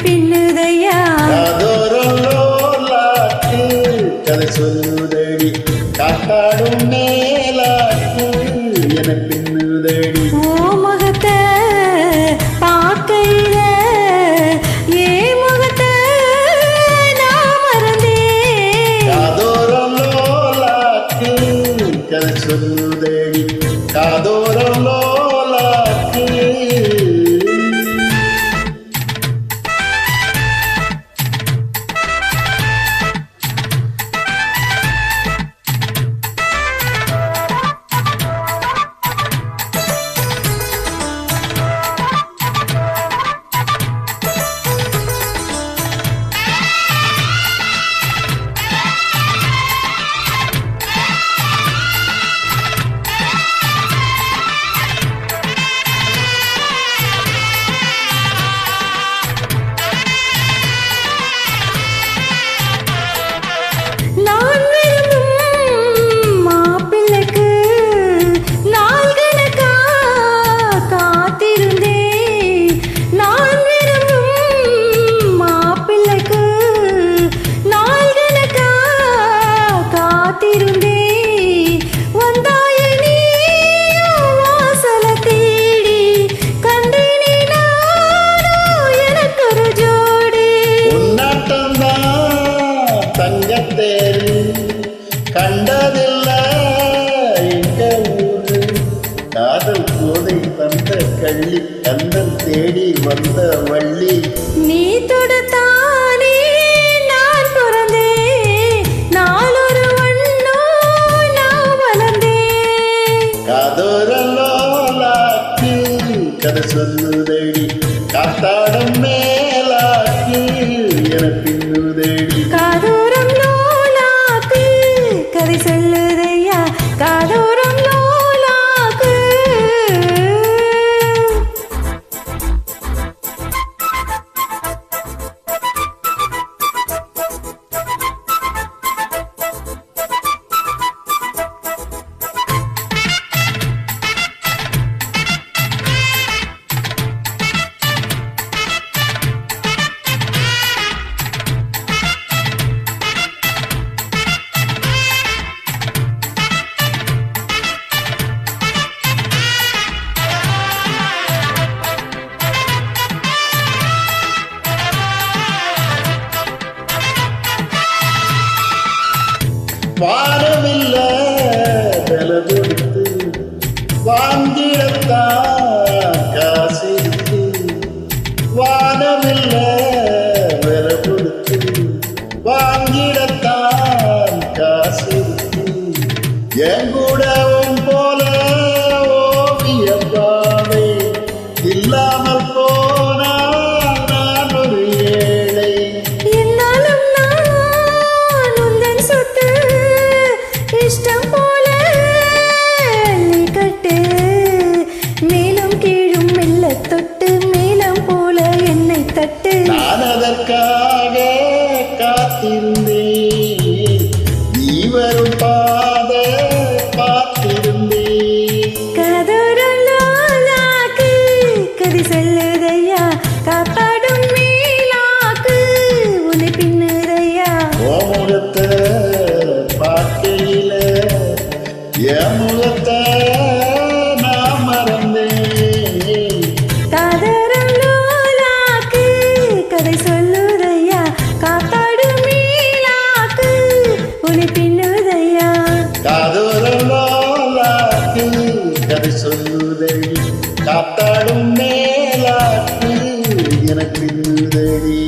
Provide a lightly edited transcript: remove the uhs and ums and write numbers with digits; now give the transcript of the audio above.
பின்னுதையா காதோரல்லோலாக்கு கதை சொல்லுதடி காத்தாடும் மேலாக்கு என பின்னுதடி ஓ முகத்தை பார்க்கையில ஏ முகத்தை நான் மறந்தேன் காதோரல்லோலாக்கு கதை சொல்லுதடி காதோரல்லோலாக்கு கண்டதில்ல எங்க ஊரு காதல் போதை தந்த கள்ளி கந்தன் தேடி வந்த வள்ளி நீ தொடுத்தானே நான் பிறந்தேன் நாளொரு வண்ணோ நான் வளர்ந்தேன் காதோரல்லோலாக்கு கதை சொல்லுதடி காத்தாடம் மேலாக்கு என பின்னுதடி காதோரம் லோலாக்கு கதை சொல்லுதையா காதோரம் லோலாக்கு வாரமில்ல வில கொடுத்து வாங்கிடத்தான் காசு இருக்கு வானமில்ல வில கொடுத்து வாங்கிடத்தான் காசு இருக்கு என் கூடவும் போல ஓவியப்பாவை இல்லாமல் போனா நான் ஒரு ஏழை என்னாலும் நான் உந்தன் சொத்து இஷ்டம் போல நீ கட்டு மேலும் கீழும் மெல்ல தொட்டு மேலும் போல என்னை தட்டு நான் அதற்காக காத்திருந்தேன் நீ வரும் பாத பார்த்திருந்தேன் காதோரம் லோலாக்கு கதை சொல்லுதையா காப்பாடும் மேலாக்கு உன்னை பின்னுதையா முகத்தை பார்க்கையில என் முகத்தை நான் மறந்தேன் காதோரம் லோலாக்கு கதை சொல்லுதையா காப்பாடும் மேலாக்கு உன்னை பின்னுதையா காதோரல்லோலாக்கு கதை சொல்லுதடி காத்தாடும் மேலாக்கு எனக்கு பின்னுதடி